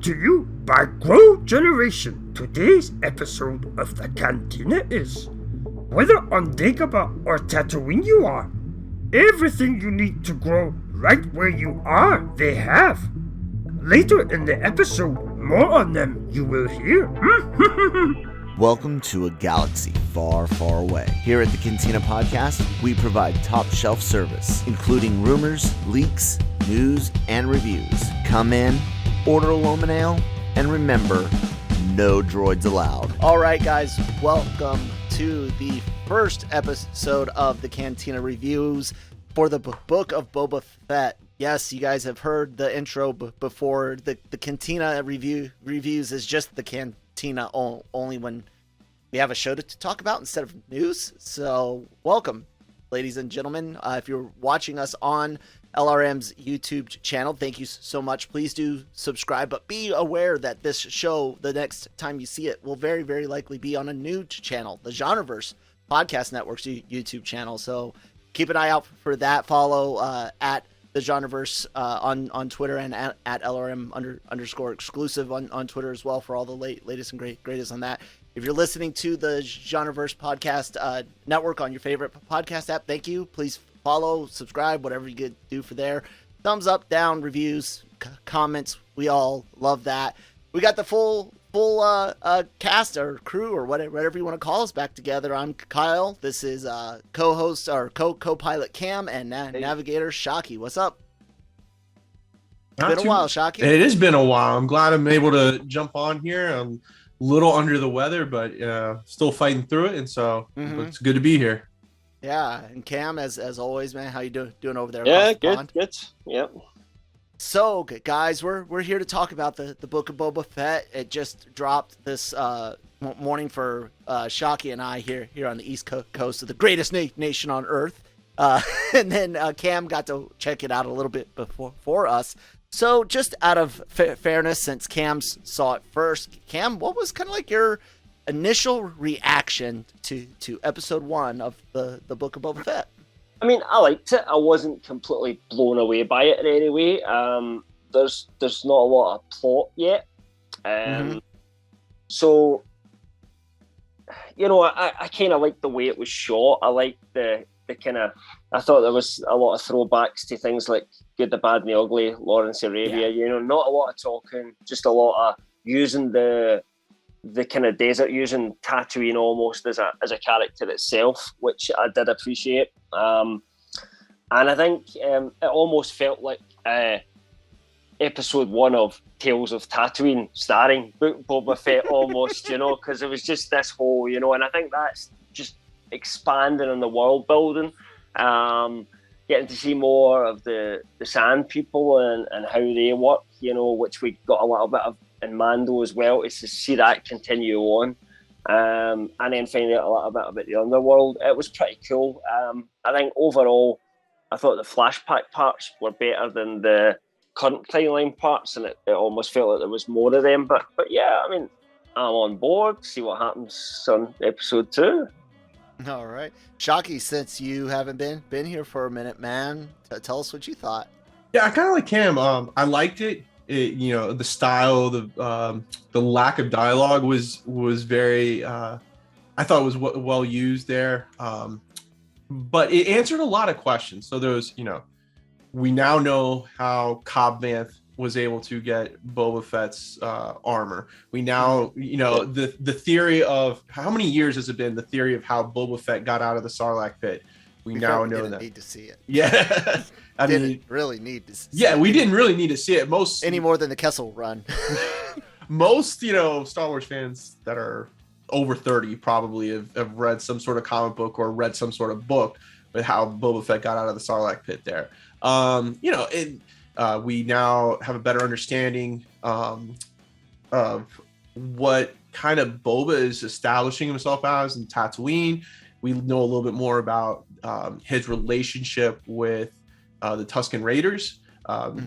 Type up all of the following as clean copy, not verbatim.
to you by Grow Generation. Today's episode of the Cantina is, whether on Dagobah or Tatooine you are, everything you need to grow right where you are, they have. Later in the episode, more on them you will hear. Welcome to a galaxy far, far away. Here at the Cantina Podcast, we provide top shelf service, including rumors, leaks, news, and reviews. Come in, order a Loman Ale, and remember, no droids allowed. All right, guys, welcome to the first episode of the Cantina Reviews for the Book of Boba Fett. Yes, you guys have heard the intro before. The Cantina Reviews is just the Cantina only when we have a show to talk about instead of news. So welcome, ladies and gentlemen. If you're watching us on LRM's YouTube channel, thank you so much. Please do subscribe, but be aware that this show, the next time you see it, will very, very likely be on a new channel, the Genreverse Podcast Network's YouTube channel. So keep an eye out for that. Follow at the Genreverse on Twitter and at LRM underscore exclusive on Twitter as well for all the latest and greatest on that. If you're listening to the Genreverse Podcast Network on your favorite podcast app, thank you. Please follow, subscribe, whatever you could do for there. Thumbs up, down, reviews, comments. We all love that. We got the full cast or crew or whatever you want to call us back together. I'm Kyle. This is co-host or co-pilot Cam and navigator Shaky. What's up? It's been a while, Shaky. It has been a while. I'm glad I'm able to jump on here. I'm a little under the weather, but still fighting through it, and so it's good to be here. Yeah, and Cam, as always, man, how you doing over there? Yeah, good. Yep. So, guys, we're here to talk about the Book of Boba Fett. It just dropped this morning for Shaky and I here on the East Coast of the greatest nation on Earth. And then Cam got to check it out a little bit before us. So, just out of fairness, since Cam saw it first, Cam, what was kind of like your initial reaction to episode 1 of the Book of Boba Fett? I mean, I liked it. I wasn't completely blown away by it in any way. There's not a lot of plot yet. So, you know, I kind of liked the way it was shot. I liked the kind of, I thought there was a lot of throwbacks to things like Good, the Bad and the Ugly, Lawrence Arabia, you know, not a lot of talking, just a lot of using the kind of desert, using Tatooine almost as a character itself, which I did appreciate. And I think it almost felt like episode 1 of Tales of Tatooine starring Boba Fett almost, you know, because it was just this whole, you know, and I think that's just expanding on the world building, getting to see more of the sand people and how they work, you know, which we got a little bit of in Mando as well, is to see that continue on, and then find out a little bit about the underworld. It was pretty cool. I think overall, I thought the flashback parts were better than the current timeline parts, and it almost felt like there was more of them. But yeah, I mean, I'm on board. See what happens on episode 2. All right, Shaky, since you haven't been here for a minute, man, tell us what you thought. Yeah, I kind of like Cam. I liked it. You know, the style, the lack of dialogue was very. I thought it was well used there, but it answered a lot of questions. So there was, you know, we now know how Cobb Vanth was able to get Boba Fett's armor. We now, you know, the theory of how many years has it been? The theory of how Boba Fett got out of the Sarlacc pit. We now know that. Need to see it. Yeah. I mean, really need to see it. We didn't really need to see it. Any more than the Kessel Run. Most, you know, Star Wars fans that are over 30 probably have read some sort of comic book or read some sort of book with how Boba Fett got out of the Sarlacc pit there. You know, we now have a better understanding of what kind of Boba is establishing himself as in Tatooine. We know a little bit more about his relationship with the Tusken Raiders,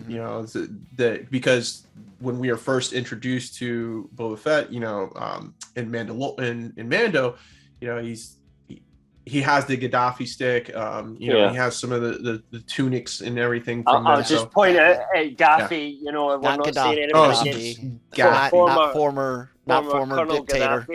you know, because when we are first introduced to Boba Fett, you know, in Mando, you know, he has the Gaddafi stick, you know, he has some of the tunics and everything. From I'll just point out, Gaddafi, you know, we're not saying anything. not former Colonel dictator.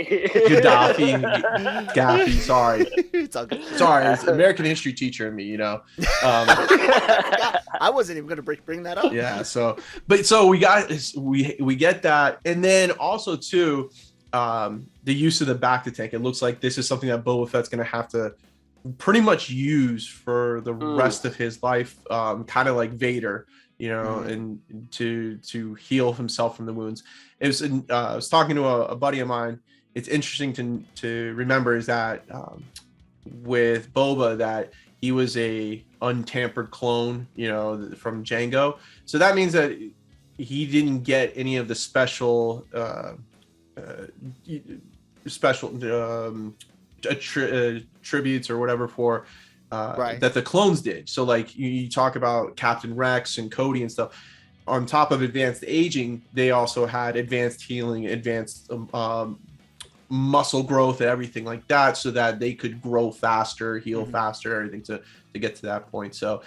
Gaddafi. Sorry. It's all good. Sorry, it's American history teacher in me, you know. I wasn't even going to bring that up. Yeah. So we get that, and then also too, the use of the back to tank. It looks like this is something that Boba Fett's going to have to pretty much use for the rest of his life, kind of like Vader, you know, and to heal himself from the wounds. I was talking to a buddy of mine. It's interesting to remember is that with Boba that he was a untampered clone, you know, from Jango. So that means that he didn't get any of the special tributes or whatever for that the clones did. So like you talk about Captain Rex and Cody and stuff. On top of advanced aging, they also had advanced healing, advanced muscle growth, and everything like that, so that they could grow faster, heal faster, everything to get to that point. So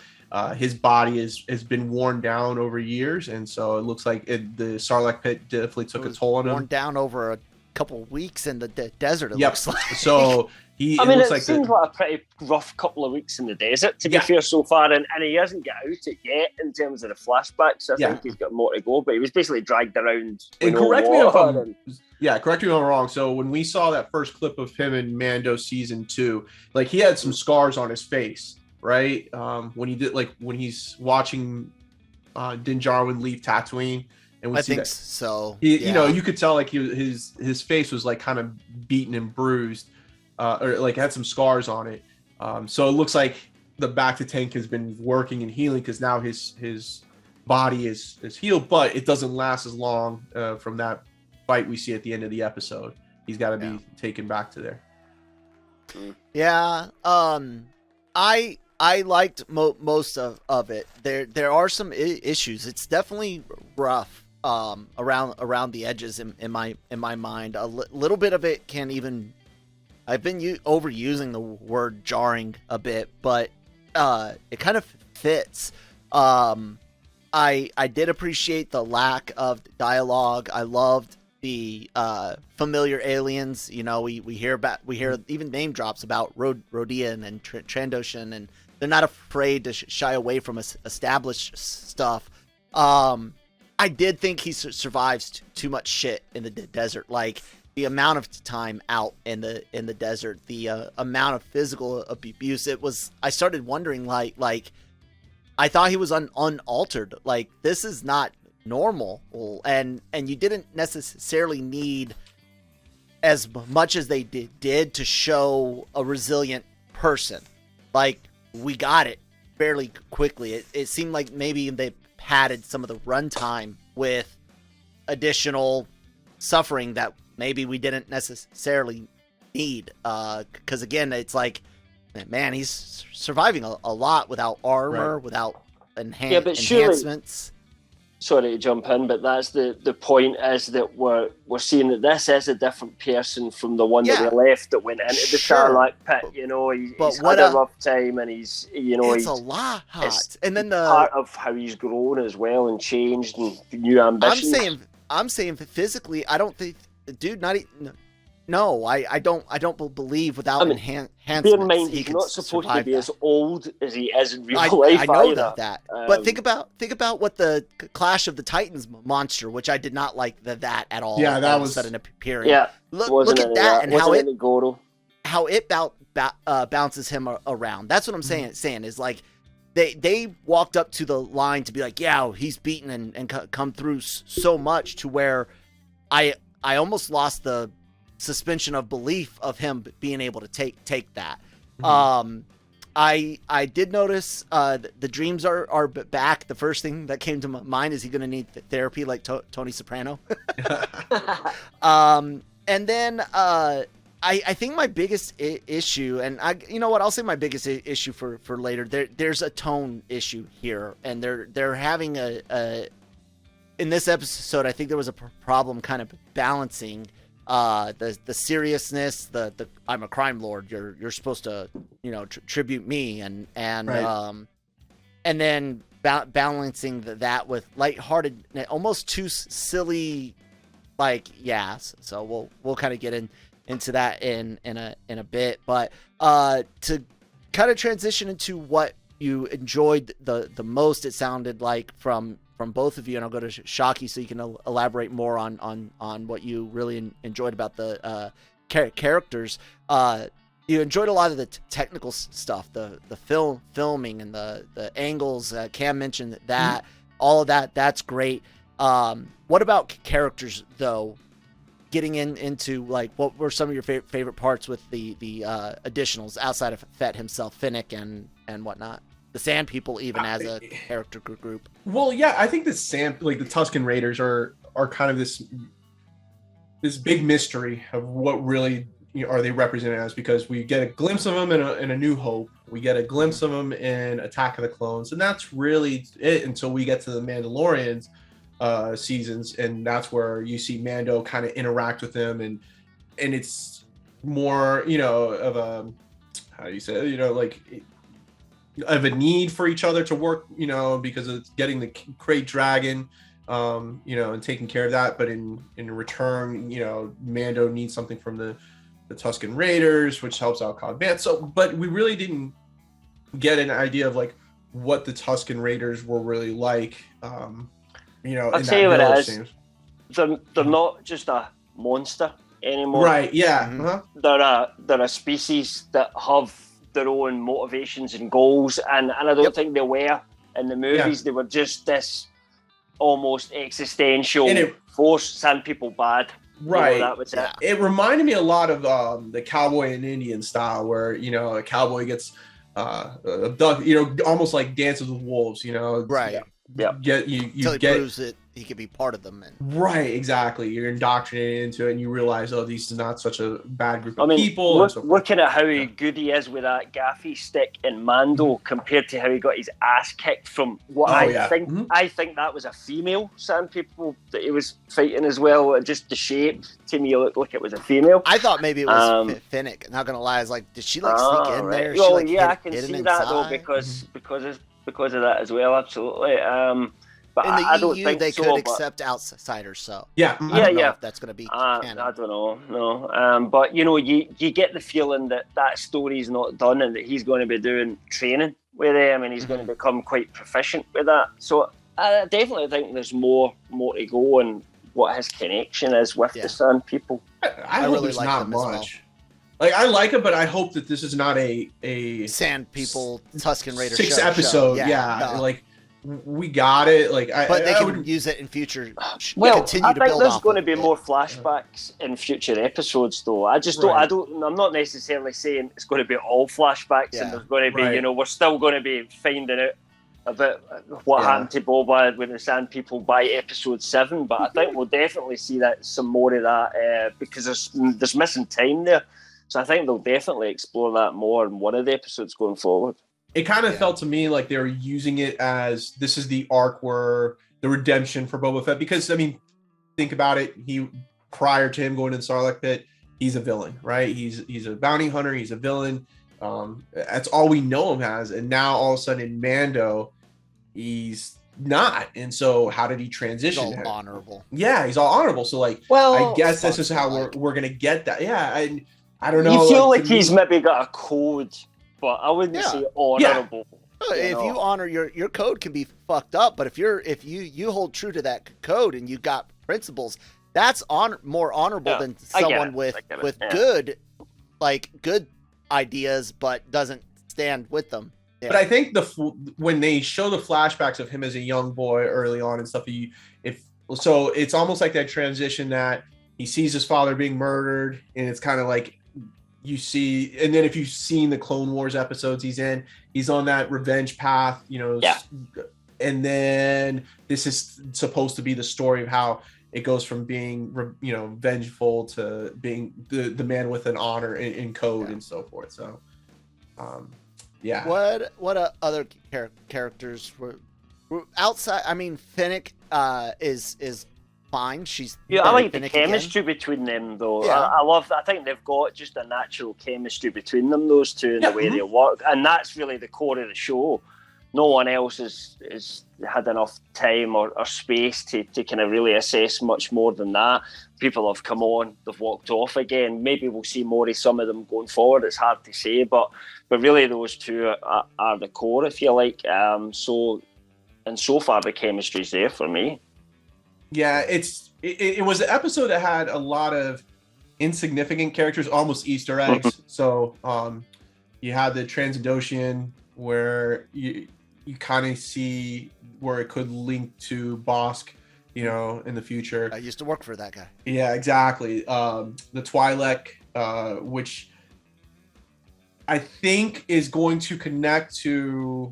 his body has been worn down over years, and so it looks like the Sarlacc pit definitely took a toll on him. Worn down over a couple of weeks in the desert. It looks like. So it seems like a pretty rough couple of weeks in the desert, to be fair, so far, and he hasn't got out it yet in terms of the flashbacks. I think he's got more to go, but he was basically dragged around. And correct me if I'm wrong. So when we saw that first clip of him in Mando season 2, like he had some scars on his face, right? When he's watching Din Djarin leave Tatooine, and we see so. You know, you could tell like his face was like kind of beaten and bruised. Or like had some scars on it. So it looks like the back to tank has been working and healing because now his body is healed, but it doesn't last as long from that fight we see at the end of the episode. He's got to be taken back to there. Yeah. I liked most of it. There are some issues. It's definitely rough around the edges in my mind. A little bit of it can even. I've been overusing the word jarring a bit, but it kind of fits. I did appreciate the lack of dialogue. I loved the familiar aliens. You know, we hear even name drops about Rodian and Trandoshan, and they're not afraid to shy away from established stuff. I did think he survives too much shit in the desert, like. The amount of time out in the desert, the amount of physical abuse, I started wondering, like I thought he was unaltered. Like, this is not normal, and you didn't necessarily need as much as they did to show a resilient person. Like, we got it fairly quickly. It seemed like maybe they padded some of the runtime with additional suffering that maybe we didn't necessarily need, because again, it's like, man, he's surviving a lot without armor, without enhancements. Sorry to jump in, but that's the point, is that we're seeing that this is a different person from the one that we left that went into the Sarlacc pit. You know, he's had a rough time, and it's a lot. And then the part of how he's grown as well and changed and new ambitions. I'm saying physically, I don't think. Dude, no, I don't believe without enhancements. Bear in mind, he's not supposed to be as old as he is in real life. I know that. But think about what the Clash of the Titans monster, which I did not like that at all. Yeah, that was sudden appearing. Yeah, look at that and how it bounces him around. That's what I'm saying is like they walked up to the line to be like, yeah, he's beaten and come through so much to where I almost lost the suspension of belief of him being able to take that. I did notice the dreams are back. The first thing that came to my mind is he going to need therapy like Tony Soprano. And then I think my biggest issue, and I'll say my biggest issue for later. There's a tone issue here, and they're having in this episode, I think there was a problem kind of balancing the seriousness, the I'm a crime lord, you're supposed to tribute me, and then balancing that with lighthearted, almost too silly like, so we'll kind of get into that in a bit, but to kind of transition into what you enjoyed the most, it sounded like from both of you, and I'll go to Shaky so you can elaborate more on what you really enjoyed about the characters. You enjoyed a lot of the technical stuff, the filming and the angles. Cam mentioned that, all of that. That's great. What about characters though? Getting into like, what were some of your favorite parts with the additionals outside of Fett himself, Finnick and whatnot? The Sand People, even as a character group. Well, yeah, I think the Tusken Raiders are kind of this big mystery of what really are they represented as, because we get a glimpse of them in A New Hope, we get a glimpse of them in Attack of the Clones, and that's really it until we get to the Mandalorians seasons, and that's where you see Mando kind of interact with them, and it's more of a, how do you say, like of a need for each other to work, because it's getting the Krayt Dragon, and taking care of that, but in return, Mando needs something from the Tusken Raiders, which helps out Cobb Vanth. So, but we really didn't get an idea of like what the Tusken Raiders were really like. I'll tell you what it is. They're not just a monster anymore. Right, yeah. Mm-hmm. They're a species that have their own motivations and goals, and I don't think they were in the movies. They were just this almost existential force, Sand People bad. Right. That was it. It reminded me a lot of the cowboy and Indian style, where a cowboy gets abducted, almost like Dances with Wolves, Right. Yeah. Until he proves that he could be part of them. Right, exactly. You're indoctrinated into it, and you realize, this is not such a bad group of people. Looking at how good he is with that gaffy stick in Mando compared to how he got his ass kicked from what I think. Mm-hmm. I think that was a female Sand People that he was fighting as well, and just the shape to me looked like it was a female. I thought maybe it was Finnick. Not gonna lie, I was like, did she like sneak in there? Well, she, I can see that though, because of that as well, absolutely. But in the I don't EU, think they so, could accept outsiders, so I don't know if that's going to be canon. I don't know, no. But you get the feeling that story's not done, and that he's going to be doing training with them, and he's going to become quite proficient with that. So I definitely think there's more to go, and what his connection is with the Sand People. I hope really it's like not them as much. Like, I like it, but I hope that this is not a Sand People Tusken Raider 6 episode. No. Like, we got it. Like, but they can use it in future. Well, I think there's going to be more flashbacks in future episodes, though. I just don't. I'm not necessarily saying it's going to be all flashbacks, and there's going to be, we're still going to be finding out about what happened to Boba with the Sand People by episode 7. But I think we'll definitely see that some more of that because there's missing time there. So I think they'll definitely explore that more in one of the episodes going forward. It kind of felt to me like they were using it as this is the arc where the redemption for Boba Fett. Because, think about it. Prior to him going to the Sarlacc pit, he's a villain, right? He's a bounty hunter. He's a villain. That's all we know him as. And now all of a sudden in Mando, he's not. And so how did he transition? He's all honorable. Yeah, he's all honorable. So I guess this is how we're going to get that. Yeah, I don't know. You feel like he's maybe got a code, but I wouldn't say honorable. Yeah. If you honor your code can be fucked up, but if you hold true to that code and you got principles, that's more honorable than someone with good ideas but doesn't stand with them. Yeah. But I think when they show the flashbacks of him as a young boy early on and stuff, so it's almost like that transition that he sees his father being murdered, and it's kind of like you see, and then if you've seen the Clone Wars episodes he's on that revenge path, and then this is supposed to be the story of how it goes from being, vengeful to being the man with an honor and code and so forth. So, What other characters were outside? Finnick is fine. I like the chemistry between them, though. I think they've got just a natural chemistry between them, those two, and the way they work, and that's really the core of the show. no one else has had enough time or space to kind of really assess much more than that. People have come on, they've walked off again. Maybe we'll see more of some of them going forward. It's hard to say, but really those two are the core, if you like. So far the chemistry's there for me. Yeah, it was an episode that had a lot of insignificant characters, almost Easter eggs. So you had the Transindocian, where you kind of see where it could link to Bosk, in the future. I used to work for that guy. Yeah, exactly. The Twi'lek, which I think is going to connect to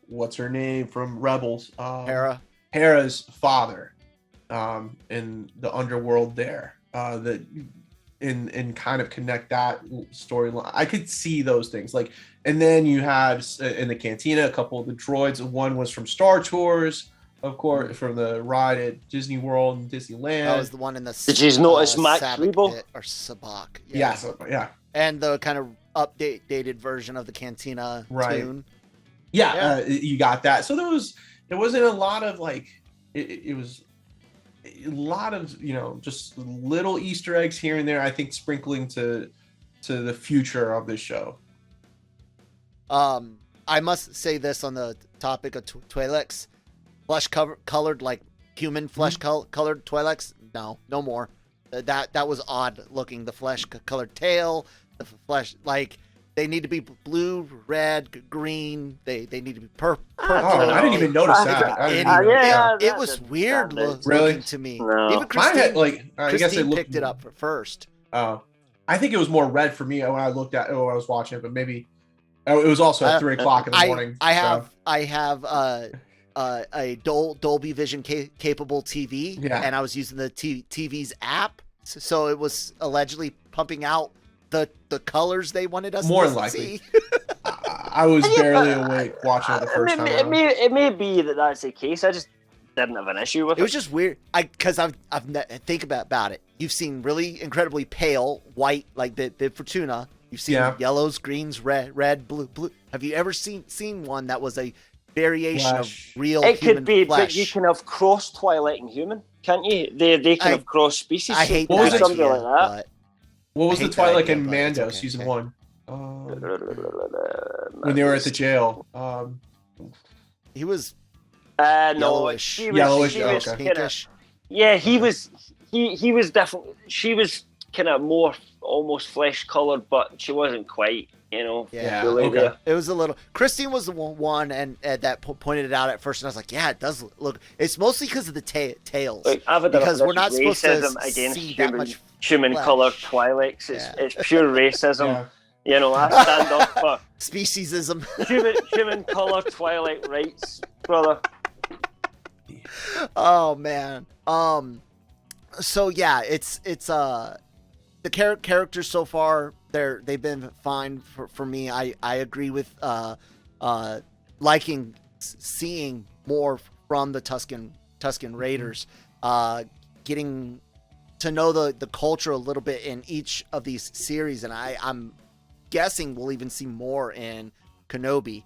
what's her name from Rebels? Hera's father, in the underworld there. And kind of connect that storyline. I could see those things. And then you had in the Cantina a couple of the droids. One was from Star Tours, of course, from the ride at Disney World and Disneyland. That was the one in the. Did you notice Max Rebo or Sabak? Yeah. And the kind of updated version of the Cantina tune. Yeah. You got that. So there wasn't a lot of it was a lot of just little Easter eggs here and there, I think, sprinkling to the future of this show. I must say this on the topic of Twi'leks. Flesh colored, like human flesh colored Twi'leks. No more. That was odd looking. The flesh colored tail, the flesh, they need to be blue, red, green. They need to be purple. Oh, I didn't even notice that. It was weird looking to me. No. Even Christine, I guess it picked it up first. Oh, I think it was more red for me when I looked at it when I was watching it, but maybe it was also at 3 o'clock in the morning. I have a Dolby Vision capable TV, and I was using the TV's app, so it was allegedly pumping out the colors they wanted us more to likely. see. I was barely awake watching it the first time. It may be that's the case. I just didn't have an issue with it. It was just weird. Because think about it. You've seen really incredibly pale white, like the Fortuna. You've seen yellows, greens, red, blue. Have you ever seen one that was a variation of real human flesh? It could be, but you can have cross Twilight and human, can't you? They can have cross species. I hate that something like that. What was the Twilight in Mando season 1? When they were at the jail. He was yellowish. Yellowish. Pinkish. Yeah, he was definitely. She was kind of more almost flesh colored, but she wasn't quite. Yeah. Okay. It was a little. Christine was the one, and that pointed it out at first, and I was like, "Yeah, it does look." It's mostly because of the tails, because we're not supposed to see that much human colored Twi'leks. It's pure racism. I stand up for speciesism. human colored Twilight rights, brother. Oh man. So yeah, it's the characters so far. They've been fine for me. I agree with liking seeing more from the Tusken Raiders, getting to know the culture a little bit in each of these series, and I'm guessing we'll even see more in Kenobi,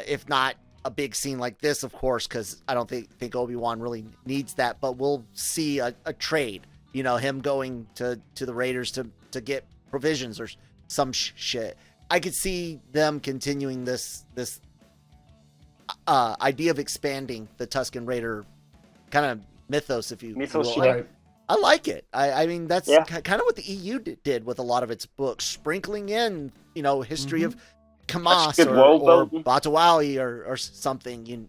if not a big scene like this, of course, because I don't think Obi-Wan really needs that, but we'll see a trade. Him going to the Raiders to get provisions or some shit. I could see them continuing this idea of expanding the Tusken Raider kind of mythos, if you will. Right. I like it. I mean, that's kind of what the EU did with a lot of its books, sprinkling in history of Kamas or Batawawi or something.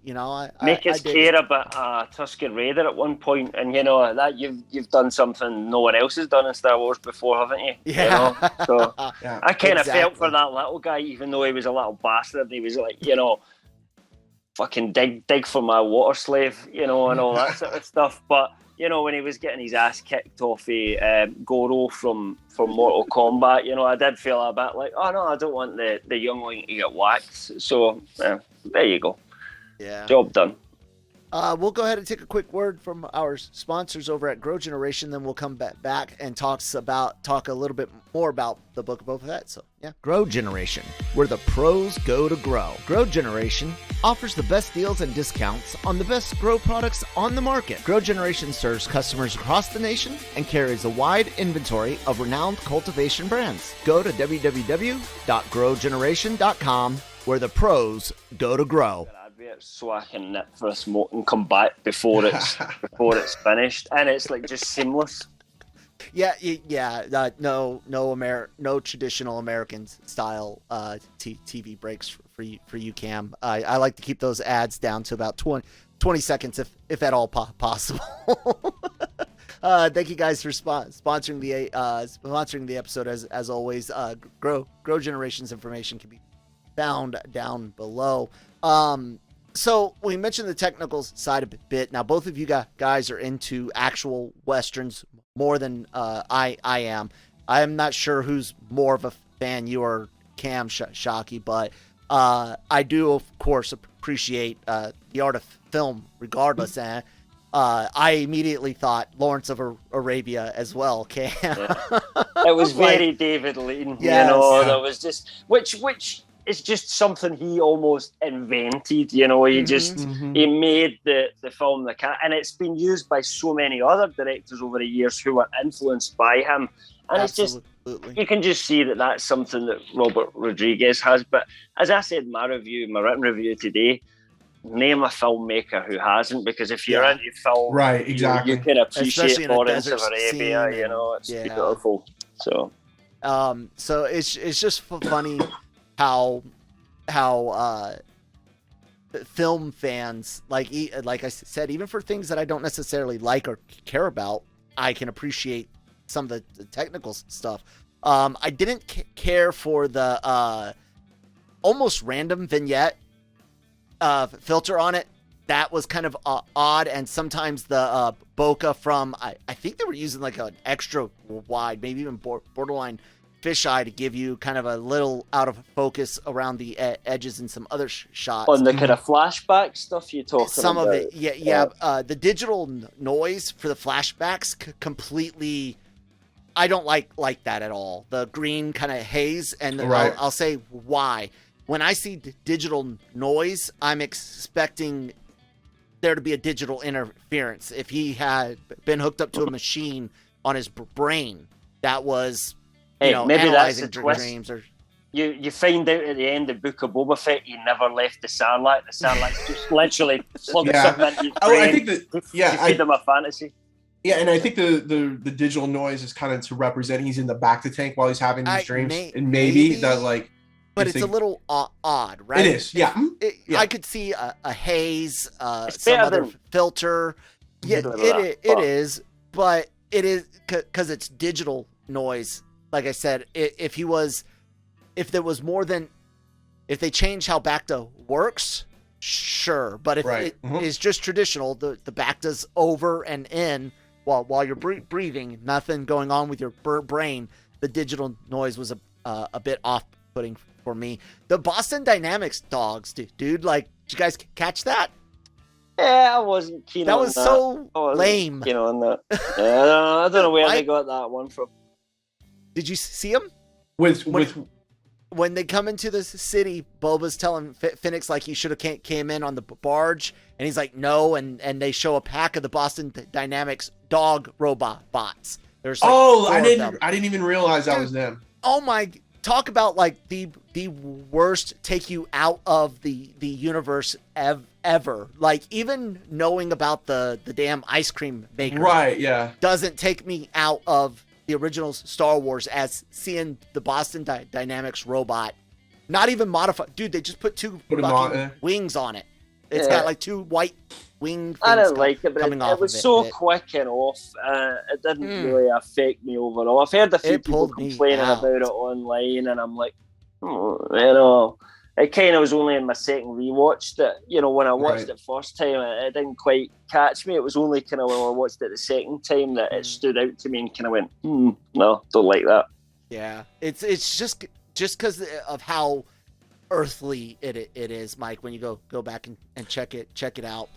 Make us care about Tusken Raider at one point, and that you've done something no one else has done in Star Wars before, haven't you? Yeah. So I kind of felt for that little guy, even though he was a little bastard. He was like, fucking dig for my water slave, and all that sort of stuff. But when he was getting his ass kicked off Goro from Mortal Kombat, I did feel a bit like, oh no, I don't want the youngling to get whacked. So there you go. Yeah. Job done. We'll go ahead and take a quick word from our sponsors over at Grow Generation. Then we'll come back and talk a little bit more about the Book of Boba Fett. So, yeah. Grow Generation, where the pros go to grow. Grow Generation offers the best deals and discounts on the best grow products on the market. Grow Generation serves customers across the nation and carries a wide inventory of renowned cultivation brands. Go to www.growgeneration.com, where the pros go to grow. So I can nip for a smoke and come back before it's finished, and it's like just seamless. Yeah. No traditional American style TV breaks for you, Cam. I like to keep those ads down to about 20 seconds, if at all possible. Thank you guys for sponsoring the episode. As always, Grow Generation's information can be found down below. So we mentioned the technical side a bit. Now, both of you guys are into actual Westerns more than I am. I am not sure who's more of a fan, you or Cam, Shaky, but I do, of course, appreciate the art of film regardless. And I immediately thought Lawrence of Arabia as well, Cam. Yeah. It was very David Lean, yes. That was just, which it's just something he almost invented, he made the film, and it's been used by so many other directors over the years who were influenced by him. And Absolutely. It's just, you can just see that that's something that Robert Rodriguez has. But as I said in my written review today, name a filmmaker who hasn't, because if you're into film, right, exactly, you can appreciate Especially Lawrence of scene, Arabia, it's beautiful. So it's just funny how film fans, like I said, even for things that I don't necessarily like or care about, I can appreciate some of the technical stuff. I didn't care for the almost random vignette filter on it. That was kind of odd, and sometimes the bokeh from I think they were using like an extra wide, maybe even borderline fisheye to give you kind of a little out of focus around the edges in some other shots. On the kind of flashback stuff you talking some about. of it, the digital noise for the flashbacks completely, I don't like that at all. The green kind of haze, and right. I'll say why. When I see digital noise, I'm expecting there to be a digital interference. If he had been hooked up to a machine on his brain that was, maybe analyzing that's the twist. Dreams, or you find out at the end of Book of Boba Fett he never left the Sarlacc. The Sarlacc just literally plugged something into his brain. I think that to feed him a fantasy. Yeah, and I think the digital noise is kind of to represent he's in the back to tank while he's having these dreams, and maybe that like. But it's a little odd, right? It is, yeah. I could see a haze, some better other filter. Yeah, it is, but it is because it's digital noise. Like I said, if there was more than, if they change how Bacta works, sure. But if it is just traditional, the Bacta's over and in while you're breathing, nothing going on with your brain. The digital noise was a bit off-putting for me. The Boston Dynamics dogs, dude, like, did you guys catch that? Yeah, I wasn't keen on that. That was so lame. Keen on that. Yeah, I don't know where they got that one from. Did you see him? When they come into the city, Boba's telling Phoenix like he should have came in on the barge, and he's like, no, and they show a pack of the Boston Dynamics dog robot bots. There's like I didn't even realize that was them. Oh my, talk about like the worst take you out of the universe ever. Like, even knowing about the damn ice cream maker, right? Yeah, doesn't take me out of the original Star Wars as seeing the Boston Dynamics robot, not even modified. Dude, they just put two wings on it. It's got like two white wing things. I didn't like it, but it was so quick and off. It didn't really affect me overall. I've heard a few people complaining about it online, and I'm like, it kind of was only in my second rewatch that, when I watched it first time, it didn't quite catch me. It was only kind of when I watched it the second time that it stood out to me and kind of went, no, don't like that. Yeah, it's just because of how earthly it is, Mike. When you go back and check it out,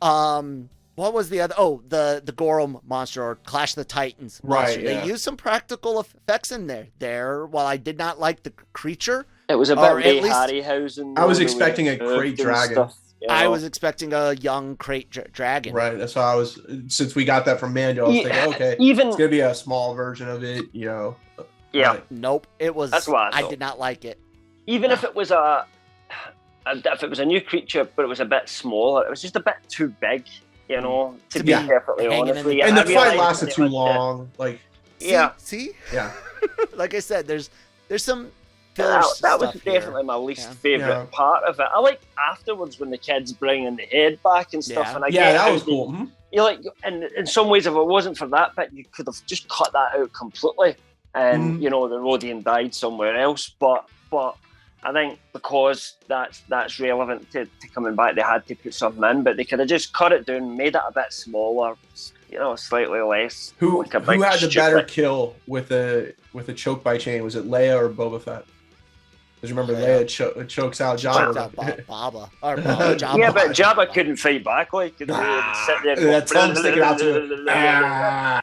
What was the other? Oh, the Goro monster or Clash of the Titans monster. Right, yeah. They used some practical effects in there. While I did not like the creature, It was a or bit at least- Harryhausen. I was expecting a crate dragon. I was expecting a young crate dragon. Right. That's why I was. Since we got that from Mando, I was thinking, okay, even it's gonna be a small version of it. You know. yeah. Right. Nope. It was. That's what I I thought. did not like it. Even if it was a new creature, but it was a bit smaller, it was just a bit too big, you know, to be Yeah. perfectly Hanging honest in with the- you. And I the fight realised lasted that too it was, long. Like, Yeah. See? yeah. Like I said, there's some filler that was stuff here. definitely my least Yeah. favorite Yeah. part of it. I like afterwards when the kids bring in the head back and stuff, Yeah. and I Yeah, get that how was they- cool. Mhm. You like, and in some ways, if it wasn't for that bit, you could have just cut that out completely, and Mhm. you know the Rodian died somewhere else. But I think because that's relevant to coming back, they had to put something in. But they could have just cut it down, made it a bit smaller, you know, slightly less. Who like a big had the stupid- better kill with a choke by chain? Was it Leia or Boba Fett? Because remember, Leia. Leia chokes out Choked Jabba. out Baba. Or Jabba. Yeah, but Jabba couldn't fight back, like could sit there. and That tongue sticking out to it. Ah.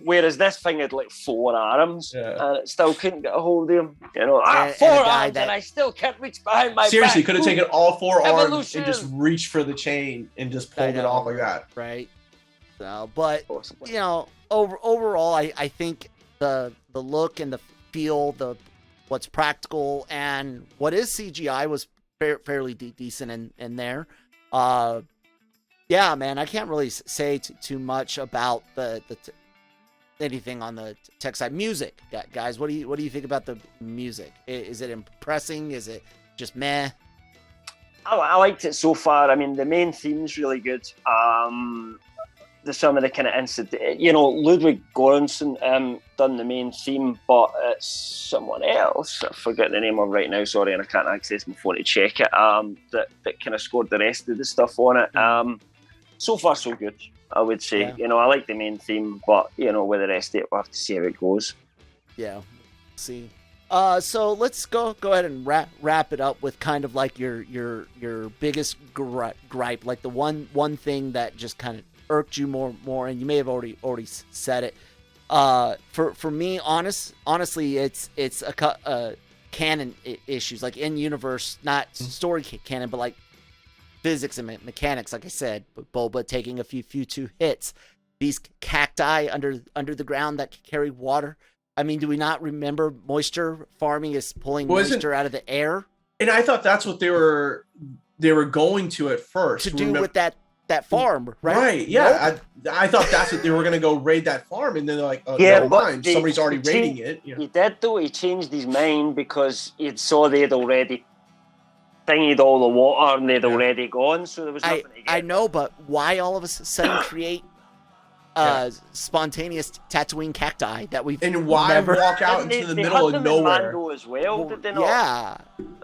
Whereas this thing had like 4 arms, Yeah. and it still couldn't get a hold of him. You know, And- 4 and a guy arms, that- and I still can't reach behind my Seriously, back. could have taken all 4 arms Evolution. and just reached for the chain and just pulled it know. off like that. Right. So, but Possibly. you know, overall, I think the look and the feel, what's practical and what is CGI was fairly decent in there. Yeah, man, I can't really say too much about anything on the tech side. Music, guys, what do you think about the music? Is it impressing? Is it just meh? I liked it so far. I mean, the main theme's really good. There's some of the kind of incident, you know, Ludwig Göransson done the main theme, but it's someone else. I forget the name of right now. Sorry, and I can't access my phone to check it. That kind of scored the rest of the stuff on it. So far, so good. I would say. Yeah. You know, I like the main theme, but you know, with the rest of it, we'll have to see how it goes. Yeah, see. So let's go ahead and wrap it up with kind of like your biggest gripe, like the one thing that just kind of irked you more, and you may have already said it. For me, honestly, it's a canon issues, like in universe, not story canon, but like physics and mechanics. Like I said, Boba taking a few two hits, these cacti under the ground that carry water. I mean, do we not remember moisture farming is pulling moisture out of the air? And I thought that's what they were going to at first. To do with that farm, right? Right, yeah. Nope. I thought that's what they were going to go raid that farm, and then they're like, oh, Yeah, never but mind, they- somebody's already they raiding it. You know? He did though. He changed his mind because he saw they'd already thingied all the water and they'd already gone, so there was nothing to get. I know, but why all of a sudden create spontaneous Tatooine cacti that we've And why never... walk out Didn't into the they middle had of them in nowhere? Mando as well, did they not? Yeah.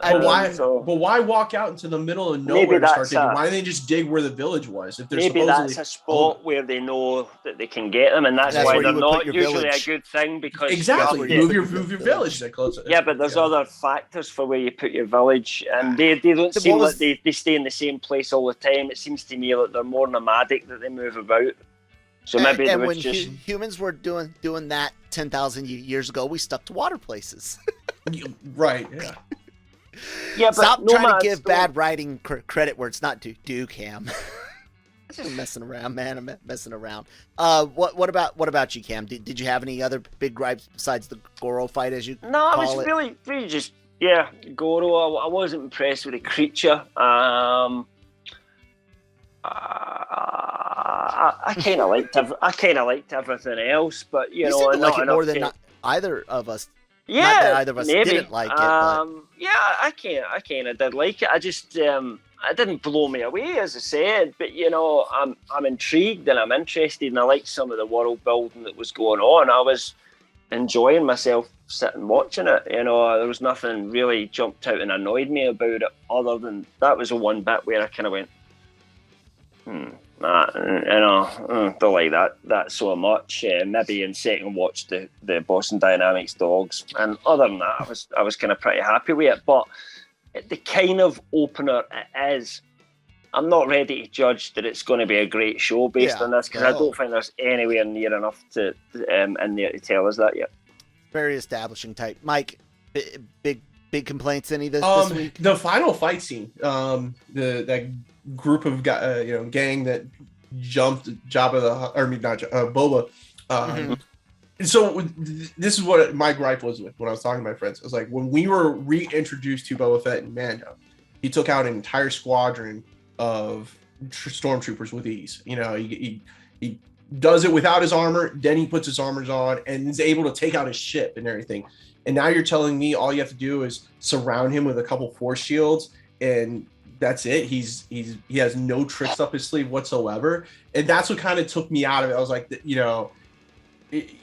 I mean, But why walk out into the middle of Maybe nowhere to start that's digging? a- Why didn't they just dig where the village was? If they're maybe supposedly that's a spot where they know that they can get them, and that's That's why where they're you would put not your usually village. a good thing because exactly where you move put your your village that close. Yeah, but there's other factors for where you put your village, and they don't So seem what like was- they stay in the same place all the time. It seems to me like they're more nomadic, that they move about. So maybe and they when was just humans were doing that 10,000 years ago, we stuck to water places. Right. Yeah. yeah. But Stop trying to nomads give don't- bad writing credit where it's not due, Cam. I'm messing around, man. I'm messing around. What about you, Cam? Did you have any other big gripes besides the Goro fight, as you No, I call was it? really just Goro. I wasn't impressed with the creature. I kind of liked everything else, but you You know, seem to like not it more enough than to- either of us. Yeah, Not that either of us maybe. didn't like it, but- Yeah, I kind of did like it. I just it didn't blow me away, as I said. But you know, I'm intrigued and I'm interested, and I like some of the world building that was going on. I was enjoying myself sitting watching it. You know, there was nothing really jumped out and annoyed me about it, other than that was the one bit where I kind of went, don't like that so much. Maybe in second watch the Boston Dynamics dogs, and other than that, I was kind of pretty happy with it. But the kind of opener it is, I'm not ready to judge that it's going to be a great show based on this, because I don't think there's anywhere near enough to in there to tell us that yet. Very establishing type. Mike, big complaints any this week? The final fight scene, that group of gang that jumped Boba. So this is what my gripe was with when I was talking to my friends. It was like, when we were reintroduced to Boba Fett and Mando, he took out an entire squadron of stormtroopers with ease. You know, he does it without his armor, then he puts his armors on and is able to take out his ship and everything. And now you're telling me all you have to do is surround him with a couple force shields and that's it. He has no tricks up his sleeve whatsoever. And that's what kind of took me out of it. I was like,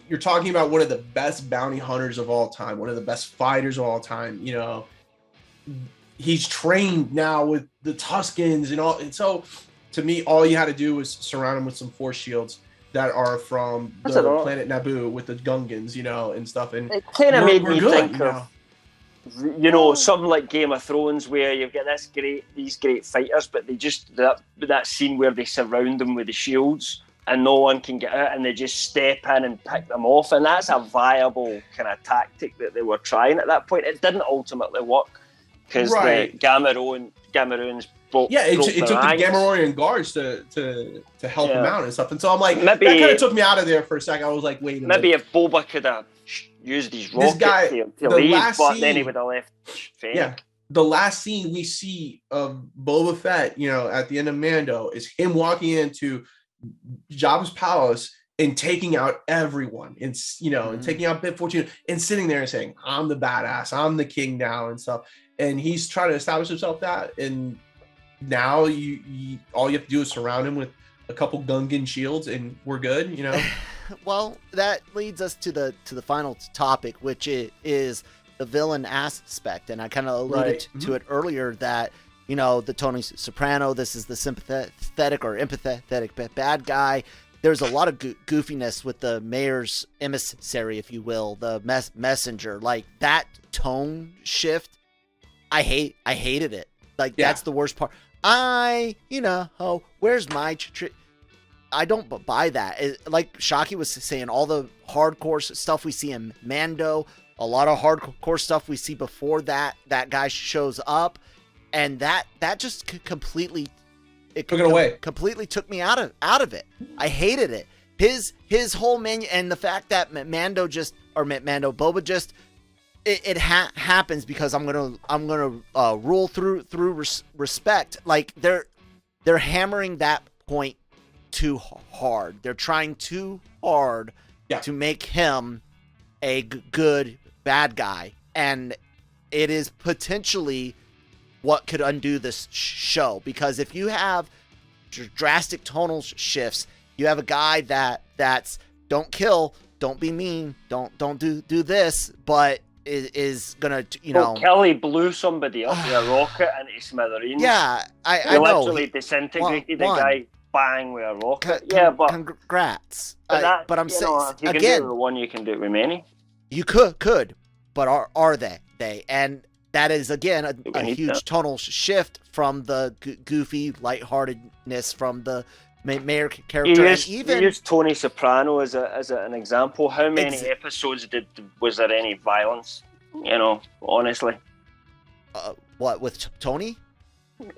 you're talking about one of the best bounty hunters of all time, one of the best fighters of all time. You know, he's trained now with the Tuskens and all. And so to me, all you had to do was surround him with some force shields that are from the planet Naboo with the Gungans, and stuff. And it kind of made me think of, something like Game of Thrones, where you've got these great fighters, but they just that scene where they surround them with the shields and no one can get out, and they just step in and pick them off, and that's a viable kind of tactic that they were trying at that point. It didn't ultimately work because the Gamorreans broke it took the Gamorrean guards to help him out and stuff. And so I'm like, that kind of took me out of there for a second. I was like, wait a minute. Maybe if Boba could have used his rocket to leave, but then he would have left Fennec. Yeah, the last scene we see of Boba Fett, at the end of Mando, is him walking into Jabba's palace and taking out everyone, and and taking out Bib Fortuna, and sitting there and saying, "I'm the badass, I'm the king now," and stuff. And he's trying to establish himself that, and now you all you have to do is surround him with a couple Gungan shields, and we're good. Well, that leads us to the final topic, which is the villain aspect, and I kind of alluded to it earlier that. The Tony Soprano, this is the sympathetic or empathetic bad guy. There's a lot of goofiness with the mayor's emissary, if you will, the messenger. Like, that tone shift, I hated it. Like, that's the worst part. Where's my trick? I don't buy that. Like Shaky was saying, all the hardcore stuff we see in Mando, a lot of hardcore stuff we see before that guy shows up. And that just completely took it away. Completely took me out of it. I hated it. His whole menu, and the fact that Boba just it happens because I'm gonna rule through respect. Like they're hammering that point too hard. They're trying too hard to make him a good bad guy, and it is potentially what could undo this show, because if you have drastic tonal shifts, you have a guy that's don't kill, don't be mean, don't do this, but is gonna Kelly blew somebody up with a rocket into smithereens. Yeah, I know. Literally disintegrated the guy, bang, with a rocket. Congrats. But I'm saying if you can do it with one, you can do it with many. You could, but are they? And that is, again, a huge tonal shift from the goofy lightheartedness from the mayor character. You used Tony Soprano as an example. How many episodes was there any violence? Honestly. What, with Tony?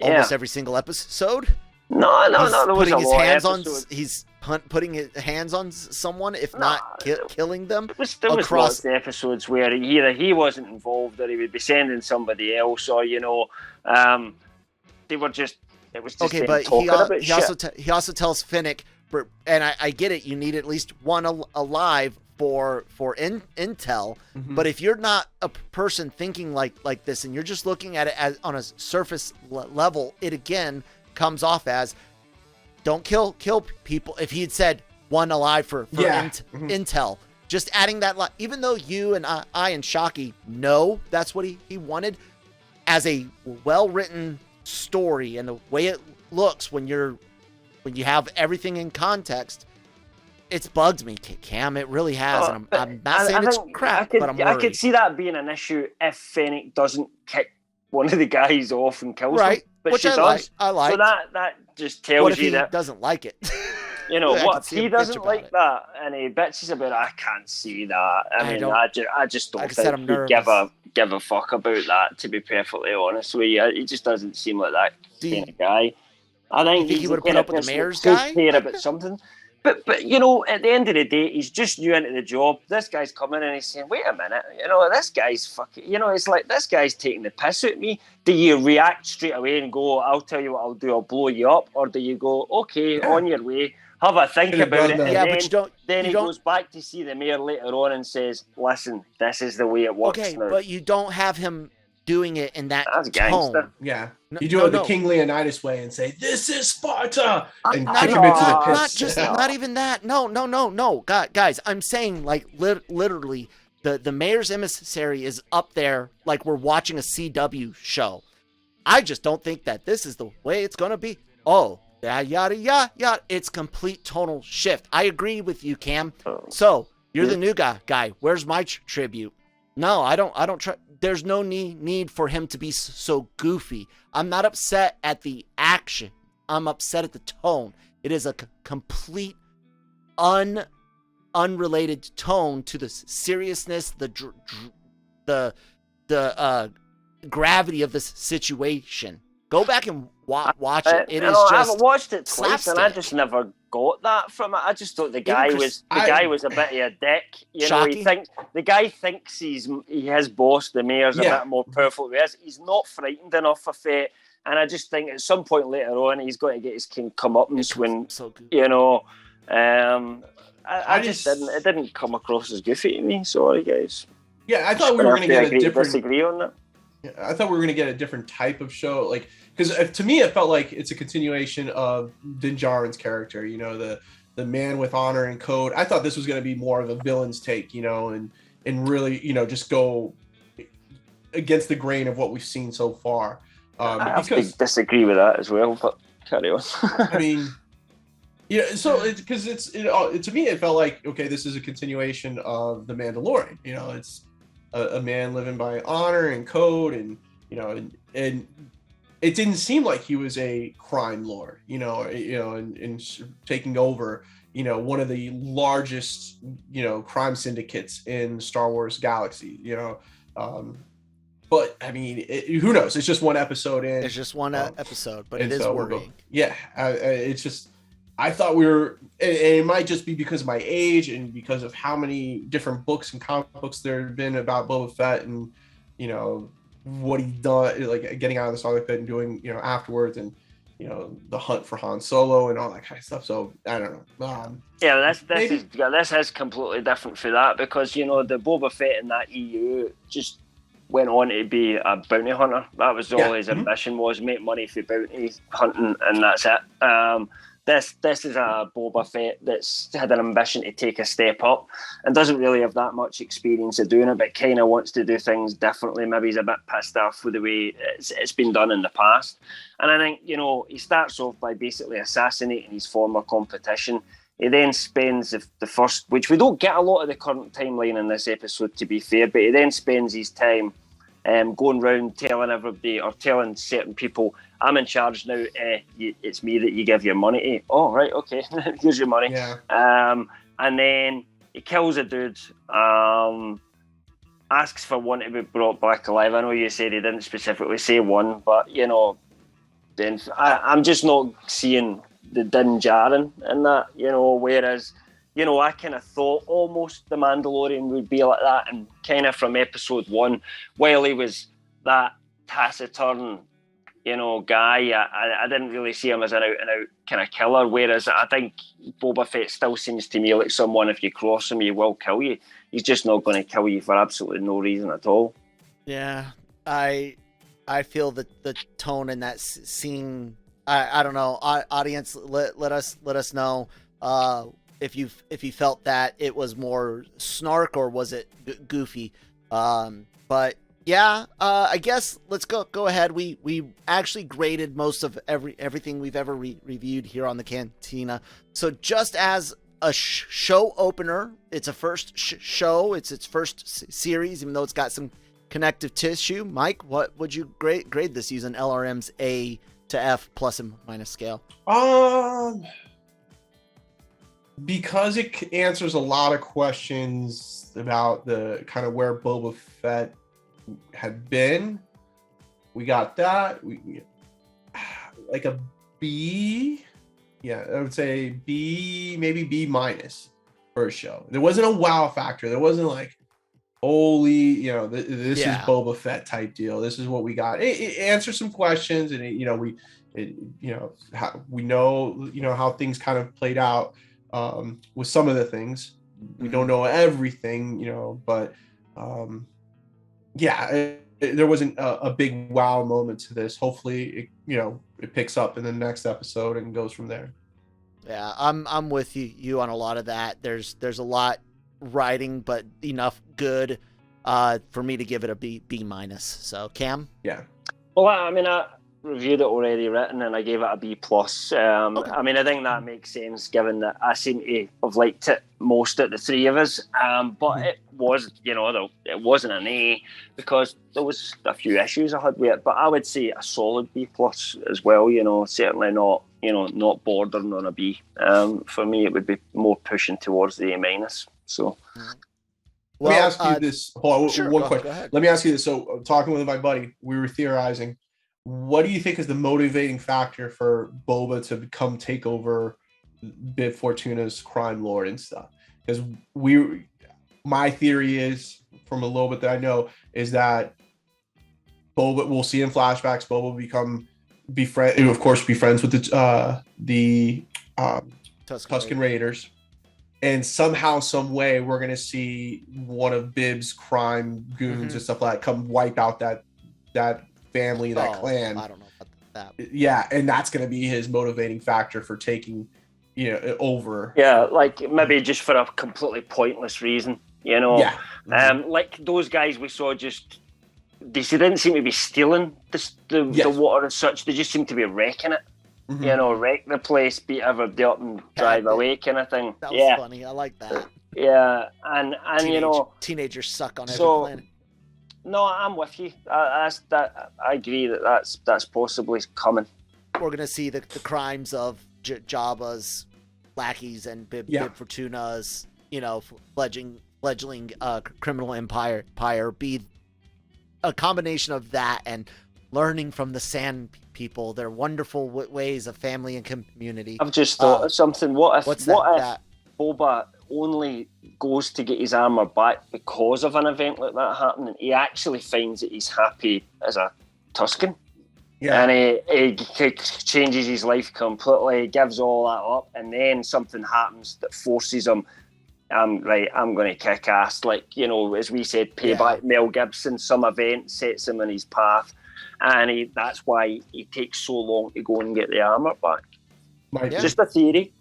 Almost every single episode? No. There was putting his hands on. He's putting his hands on someone, if not killing them. There was lots of episodes where either he wasn't involved or he would be sending somebody else, or they were just. It was just okay, but he also tells Fennec, and I get it. You need at least one alive for intel. Mm-hmm. But if you're not a person thinking like this, and you're just looking at it as on a surface level, it again comes off as don't kill people. If he had said one alive for intel, just adding that even though you and I and Shaky know that's what he wanted, as a well-written story and the way it looks when you have everything in context, it's bugged me, Cam. It really has. And I'm not saying it's crap, but I'm worried. I could see that being an issue if Fennec doesn't kick one of the guys off and kills them. but which she I does. I like. So that just tells what if you he that doesn't like it? you know I what can if see he him bitch doesn't about like it. that and he bitches about it. I can't see that. I mean, I just don't like I said, think I'm he'd nervous. give a fuck about that. To be perfectly honest with you, he just doesn't seem like that kind of guy. I think he he's would the have kind put of up with the person mayor's that guy? does care about something. But you know, at the end of the day, he's just new into the job. This guy's coming and he's saying, "Wait a minute, you know, this guy's fucking." You know, it's like this guy's taking the piss at me. Do you react straight away and go, "I'll tell you what I'll do. I'll blow you up," or do you go, "Okay, on your way, have a think Should've about done it," that. and Yeah, then, but you don't. then you he don't, goes back to see the mayor later on and says, "Listen, this is the way it works okay, now." but you don't have him doing it in that That's tone. gangster. Yeah. No, You do no, it the no. King Leonidas way and say, "This is Sparta," and Not kick even, him into the not, pits. not just, not even that. No, guys. I'm saying like literally, the mayor's emissary is up there like we're watching a CW show. I just don't think that this is the way it's gonna be. Oh, yada. It's complete tonal shift. I agree with you, Cam. So you're the new guy. Where's my tribute? No, I don't try. There's no need for him to be so goofy. I'm not upset at the action. I'm upset at the tone. It is a complete unrelated tone to the seriousness, the gravity of this situation. Go back and watch it. It is just I've watched it twice, and I slapstick. just never got that from it. I just thought the Even guy Chris- was a bit of a dick. You know, Shaky? the guy thinks his boss, the mayor's a Yeah. bit more powerful than he is. He's not frightened enough of it, and I just think at some point later on he's got to get his king comeuppance when so good. you know. I I just just- didn't. It didn't come across as goofy to me. Sorry, guys. Yeah, I thought we were going to get a different. disagree on that. I thought we were going to get a different type of show, like because to me it felt like it's a continuation of Din Djarin's character. You know, the man with honor and code. I thought this was going to be more of a villain's take, you know, and really, you know, just go against the grain of what we've seen so far. I have Because to disagree with that as well, but carry on. I mean, yeah, so because to me it felt like, okay, this is a continuation of The Mandalorian. You know, it's a man living by honor and code, and you know, and it didn't seem like he was a crime lord, and taking over, you know, one of the largest, you know, crime syndicates in Star Wars galaxy, you know. But I mean, who knows? It's just one episode in. It's just one episode, but and it is so worrying. It's just, I thought we were, and it might just be because of my age and because of how many different books and comic books there have been about Boba Fett and, you know, what he done, like getting out of the Starlight Pit and doing, you know, afterwards, and, you know, the hunt for Han Solo and all that kind of stuff. So I don't know. Yeah, this is completely different for that, because, you know, the Boba Fett in that EU just went on to be a bounty hunter. That was all his ambition was, make money for bounty hunting, and that's it. This is a Boba Fett that's had an ambition to take a step up and doesn't really have that much experience of doing it, but kind of wants to do things differently. Maybe he's a bit pissed off with the way it's been done in the past. And I think, you know, he starts off by basically assassinating his former competition. He then spends the first, which we don't get a lot of the current timeline in this episode, to be fair, but he then spends his time going round telling everybody, or telling certain people, I'm in charge now, it's me that you give your money to. Oh, right, okay, here's your money. Yeah. And then he kills a dude, asks for one to be brought back alive. I know you said he didn't specifically say one, but, you know, then I'm just not seeing the Din Djarin in that, you know, whereas, you know, I kind of thought almost the Mandalorian would be like that, and kind of from episode 1, while he was that taciturn, you know, guy, I didn't really see him as an out-and-out kind of killer, whereas I think Boba Fett still seems to me like someone, if you cross him, he will kill you. He's just not going to kill you for absolutely no reason at all. Yeah, I feel that the tone in that scene, I don't know, audience, let us know if you felt that it was more snark or was it goofy. But yeah, I guess let's go ahead. We actually graded most of everything we've ever reviewed here on the Cantina. So just as a show opener, it's a first show, it's its first series, even though it's got some connective tissue. Mike, what would you grade this using LRM's A to F plus and minus scale? Because it answers a lot of questions about the kind of where Boba Fett had been. We got that. We like a B. Yeah, I would say B, maybe B minus for a show. There wasn't a wow factor. There wasn't like, holy, this is Boba Fett type deal. This is what we got. It answers some questions, and we know how things kind of played out with some of the things. We don't know everything, but there wasn't a big wow moment to this. Hopefully, it picks up in the next episode and goes from there. Yeah, I'm with you on a lot of that. There's a lot writing, but enough good for me to give it a B minus. So Cam? Yeah. Well, I mean, I reviewed it already written, and I gave it a B plus. Okay. I mean, I think that makes sense given that I seem to have liked it most of the three of us. But it was, it wasn't an A because there was a few issues I had with it. But I would say a solid B plus as well. Certainly not, not bordering on a B. For me, it would be more pushing towards the A minus. So. Let me ask you this. Hold on, sure, one go question. ahead. Let me ask you this. So, talking with my buddy, we were theorizing. What do you think is the motivating factor for Boba to take over Bib Fortuna's crime lord and stuff? Because my theory is, from a little bit that I know, is that Boba, we'll see in flashbacks, Boba will be friends with the Tusken Raiders. And somehow, some way, we're going to see one of Bib's crime goons and stuff like that come wipe out that family, that clan. I don't know about that. Yeah, and that's going to be his motivating factor for taking, over. Yeah, like maybe just for a completely pointless reason, Yeah. Like those guys we saw they didn't seem to be stealing the water and such. They just seemed to be wrecking it. Wreck the place, beat everybody up and drive away kind of thing. That was funny. I like that. Yeah, and teenagers suck on every planet. No, I'm with you. I agree that's possibly coming. We're gonna see the crimes of Jabba's lackeys and Bib Fortuna's, fledgling criminal empire be a combination of that and learning from the Sand people, their wonderful ways of family and community. I've just thought of something. What if that? Boba only goes to get his armor back because of an event like that happening? He actually finds that he's happy as a Tusken. Yeah. And he changes his life completely, gives all that up, and then something happens that forces him, I'm going to kick ass. Like, as we said, payback Mel Gibson, some event sets him in his path. And that's why he takes so long to go and get the armor back. Just a theory.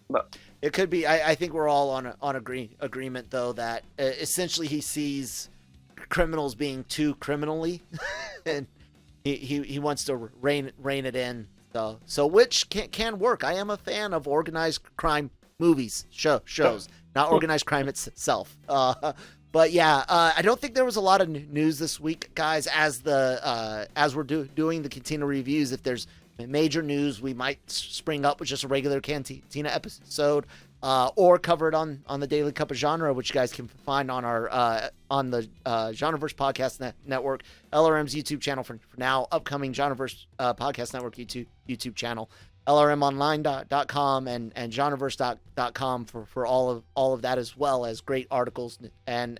But it could be. I think we're all on agreement, though, that essentially he sees criminals being too criminally, and he wants to rein it in. So which can work. I am a fan of organized crime movies, shows, not organized crime itself. But yeah, I don't think there was a lot of news this week, guys. As we're doing the Cantina reviews, if there's major news, we might spring up with just a regular Cantina episode, or cover it on the Daily Cup of Genre, which you guys can find on our on the Genreverse Podcast Network, LRM's YouTube channel for now, upcoming Genreverse Podcast Network YouTube channel, LRMonline.com and Genreverse.com for all of that, as well as great articles and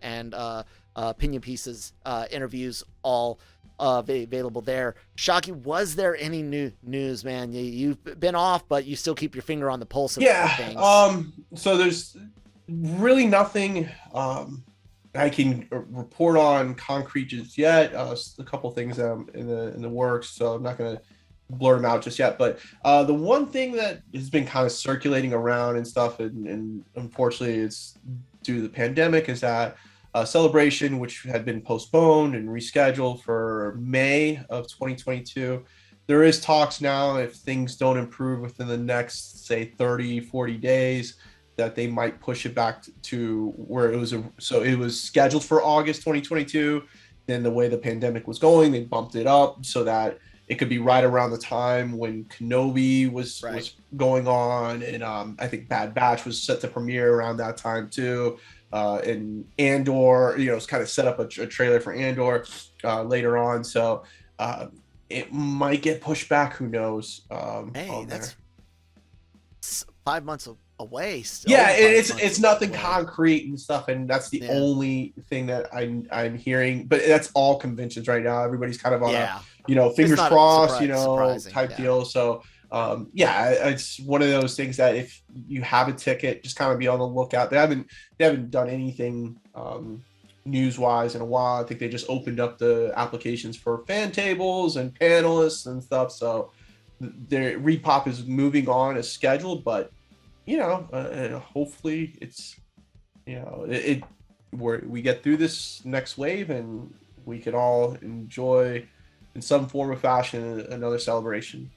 opinion pieces, interviews, all available there. Shaky, was there any new news, man? You've been off, but you still keep your finger on the pulse of things. So there's really nothing I can report on concrete just yet. A couple things in the works, so I'm not going to blur them out just yet. But the one thing that has been kind of circulating around and stuff, and unfortunately it's due to the pandemic, is that Celebration, which had been postponed and rescheduled for May of 2022, there is talks now, if things don't improve within the next, say, 30, 40 days, that they might push it back to where it was. So it was scheduled for August 2022. then the way the pandemic was going, they bumped it up so that it could be right around the time when Kenobi was going on, and I think Bad Batch was set to premiere around that time too. And Andor, it's kind of set up a trailer for Andor later on, so it might get pushed back. Who knows? Hey, that's 5 months away. Still. Yeah, it's nothing concrete and stuff, and that's the only thing that I'm hearing. But that's all conventions right now. Everybody's kind of on a fingers crossed, type deal. So it's one of those things that if you have a ticket, just kind of be on the lookout. They haven't done anything news wise in a while. I think they just opened up the applications for fan tables and panelists and stuff. So their repop is moving on as scheduled, but hopefully it's we get through this next wave and we can all enjoy in some form or fashion another celebration.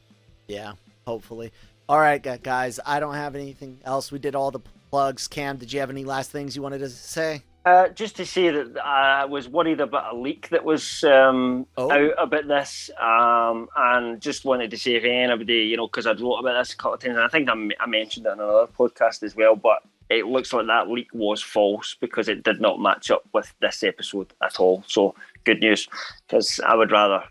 Yeah, hopefully. All right, guys, I don't have anything else. We did all the plugs. Cam, did you have any last things you wanted to say? Just to say that I was worried about a leak that was out about this, and just wanted to say if anybody, because I'd wrote about this a couple of times, and I think I mentioned it in another podcast as well, but it looks like that leak was false because it did not match up with this episode at all. So good news, because I would rather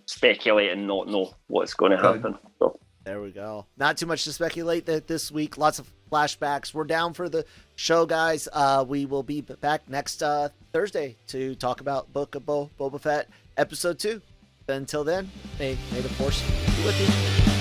speculate and not know what's going to happen. So. There we go. Not too much to speculate that this week. Lots of flashbacks. We're down for the show, guys. We will be back next Thursday to talk about Book of Boba Fett episode 2. Until then, may the force be with you.